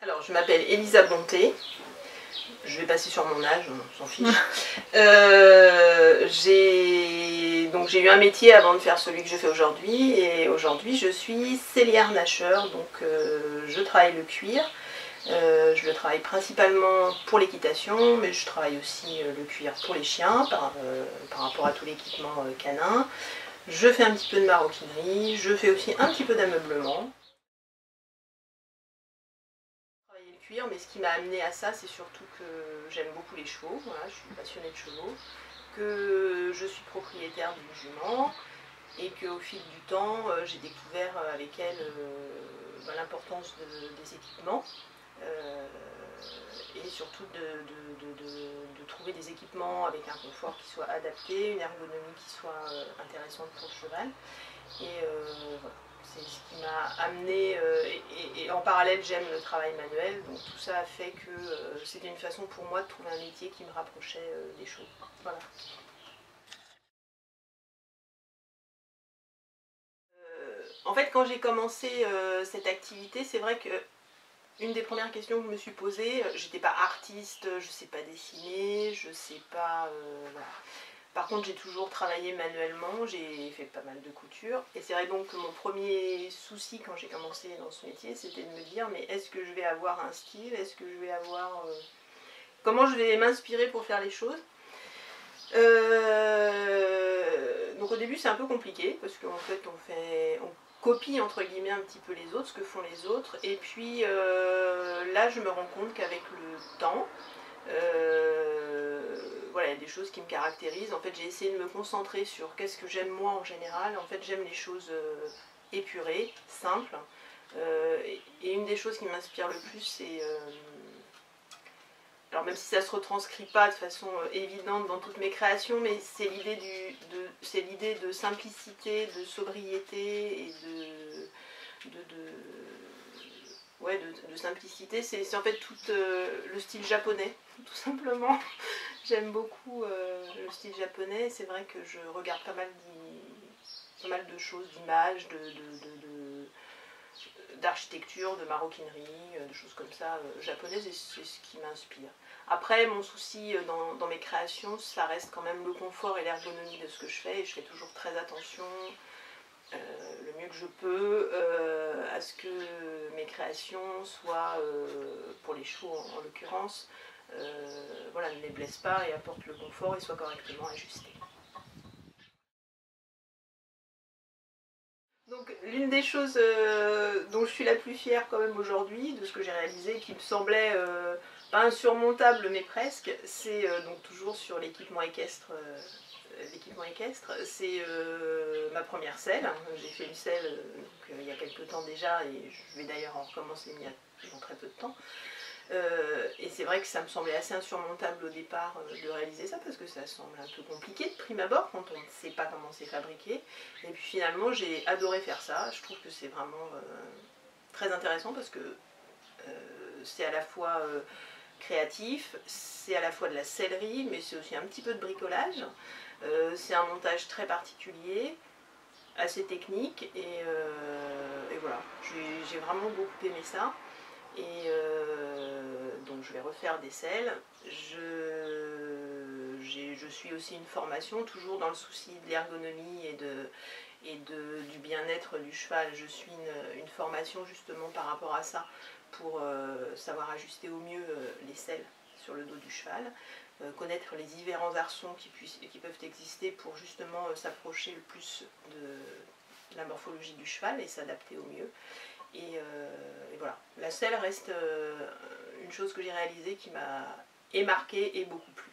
Alors, je m'appelle Elisa Bonté. Je vais passer sur mon âge, on s'en fiche. J'ai eu un métier avant de faire celui que je fais aujourd'hui. Et aujourd'hui, je suis sellière nageur. Donc, je travaille le cuir. Je le travaille principalement pour l'équitation, mais je travaille aussi le cuir pour les chiens par rapport à tout l'équipement canin. Je fais un petit peu de maroquinerie. Je fais aussi un petit peu d'ameublement. Mais ce qui m'a amené à ça, c'est surtout que j'aime beaucoup les chevaux, voilà, je suis passionnée de chevaux, que je suis propriétaire d'une jument et qu'au fil du temps, j'ai découvert avec elle l'importance des équipements et surtout de trouver des équipements avec un confort qui soit adapté, une ergonomie qui soit intéressante pour le cheval. Et voilà. C'est ce qui m'a amené, et en parallèle j'aime le travail manuel, donc tout ça a fait que c'était une façon pour moi de trouver un métier qui me rapprochait des chevaux. Voilà. En fait, quand j'ai commencé cette activité, c'est vrai que une des premières questions que je me suis posée, j'étais pas artiste, je sais pas dessiner, je sais pas... voilà. Par contre, j'ai toujours travaillé manuellement, j'ai fait pas mal de couture. Et c'est vrai donc que mon premier souci quand j'ai commencé dans ce métier, c'était de me dire, mais est-ce que je vais avoir un style? Est-ce que je vais avoir... comment je vais m'inspirer pour faire les choses? Donc au début, c'est un peu compliqué, parce qu'en fait, on copie entre guillemets un petit peu les autres, ce que font les autres. Et puis là, je me rends compte qu'avec le temps, voilà, il y a des choses qui me caractérisent. En fait, j'ai essayé de me concentrer sur qu'est-ce que j'aime moi en général. En fait, j'aime les choses épurées, simples. Et une des choses qui m'inspire le plus, c'est... alors même si ça ne se retranscrit pas de façon évidente dans toutes mes créations, mais c'est l'idée de simplicité, de sobriété et de simplicité. C'est en fait tout le style japonais, tout simplement. J'aime beaucoup le style japonais. C'est vrai que je regarde pas mal de choses, d'images, d'architecture, de maroquinerie, de choses comme ça japonaises, et c'est ce qui m'inspire. Après, mon souci dans mes créations, ça reste quand même le confort et l'ergonomie de ce que je fais, et je fais toujours très attention, le mieux que je peux, à ce que mes créations soient, pour les chevaux en l'occurrence, voilà, ne les blessent pas et apportent le confort et soient correctement ajustés. Donc l'une des choses dont je suis la plus fière quand même aujourd'hui, de ce que j'ai réalisé, qui me semblait pas insurmontable mais presque, c'est donc toujours sur l'équipement équestre. C'est ma première selle. J'ai fait une selle il y a quelques temps déjà, et je vais d'ailleurs en recommencer dans très peu de temps. Et c'est vrai que ça me semblait assez insurmontable au départ de réaliser ça, parce que ça semble un peu compliqué de prime abord quand on ne sait pas comment c'est fabriqué. Et puis finalement j'ai adoré faire ça. Je trouve que c'est vraiment très intéressant, parce que c'est à la fois créatif, c'est à la fois de la sellerie, mais c'est aussi un petit peu de bricolage. C'est un montage très particulier, assez technique, et voilà, j'ai vraiment beaucoup aimé ça. Et donc je vais refaire des selles. Je suis aussi une formation, toujours dans le souci de l'ergonomie et du bien-être du cheval. Je suis une formation justement par rapport à ça, pour savoir ajuster au mieux les selles sur le dos du cheval, connaître les différents arçons qui peuvent exister pour justement s'approcher le plus de la morphologie du cheval et s'adapter au mieux. Et voilà, la selle reste une chose que j'ai réalisée qui m'a marquée et beaucoup plu.